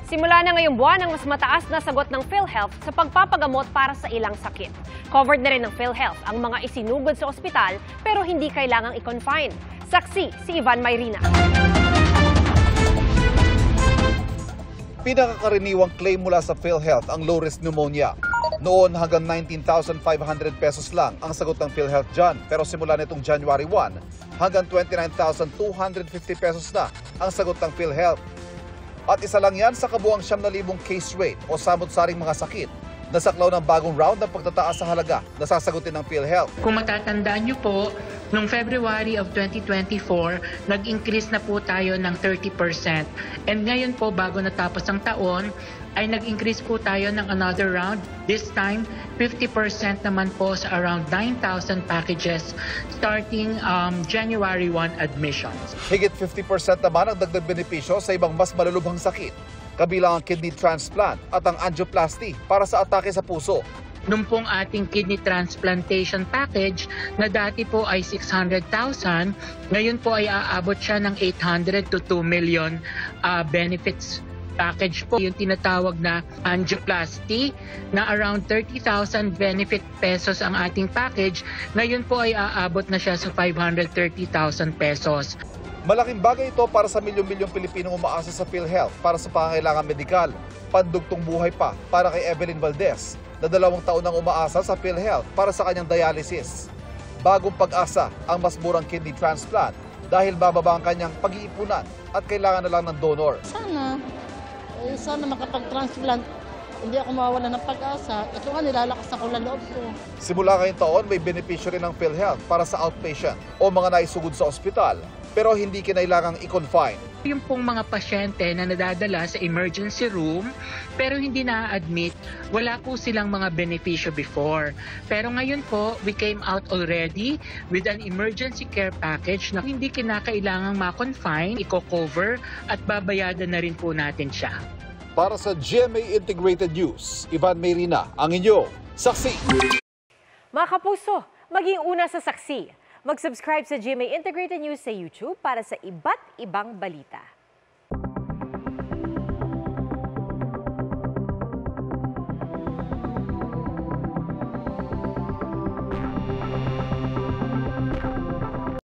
Simula na ngayong buwan ang mas mataas na sagot ng PhilHealth sa pagpapagamot para sa ilang sakit. Covered na rin ng PhilHealth ang mga isinugod sa ospital pero hindi kailangang i-confine. Saksi si Ivan Mayrina. Pinakakaraniwang claim mula sa PhilHealth ang low-risk pneumonia. Noon hanggang 19,500 pesos lang ang sagot ng PhilHealth dyan. Pero simula nitong January 1 hanggang 29,250 pesos na ang sagot ng PhilHealth. At isa lang yan sa kabuang 9,000 case rate o samot-saring mga sakit na saklaw ng bagong round ng pagtataas sa halaga na sasagutin ng PhilHealth. Kung matatandaan nyo po, noong February of 2024, nag-increase na po tayo ng 30%. And ngayon po, bago natapos ang taon, ay nag-increase po tayo ng another round. This time, 50% naman po sa around 9,000 packages starting January 1 admissions. Higit 50% naman ang dagdag benepisyo sa ibang mas malulubhang sakit, kabilang ang kidney transplant at ang angioplasty para sa atake sa puso. Nung pong ating kidney transplantation package na dati po ay 600,000, ngayon po ay aabot siya ng 800 to 2 million benefits package po. Yung tinatawag na angioplasty na around 30,000 benefit pesos ang ating package, ngayon po ay aabot na siya sa 530,000 pesos. Malaking bagay ito para sa milyon-milyong Pilipinong umaasa sa PhilHealth para sa pangangailangan medikal. Pandugtong buhay pa para kay Evelyn Valdez na 2 taon nang umaasa sa PhilHealth para sa kanyang dialysis. Bagong pag-asa ang mas murang kidney transplant dahil bababa ang kanyang pag-iipunan at kailangan na lang ng donor. Sana makapag-transplant. Hindi ako mawawala ng pag-asa. Ito nga, nilalakas ako ng loob ko. Simula ngayong taon, may benepisyo rin ng PhilHealth para sa outpatient o mga naisugod sa ospital, pero hindi kinailangang i-confine. Yung pong mga pasyente na nadadala sa emergency room pero hindi na-admit, wala po silang mga benepisyo before. Pero ngayon po, we came out already with an emergency care package na hindi kinakailangang ma-confine, i-cover at babayadan na rin po natin siya. Para sa GMA Integrated News, Ivan Mayrina, ang inyo, Saksi. Mga kapuso, maging una sa Saksi. Mag-subscribe sa GMA Integrated News sa YouTube para sa iba't ibang balita.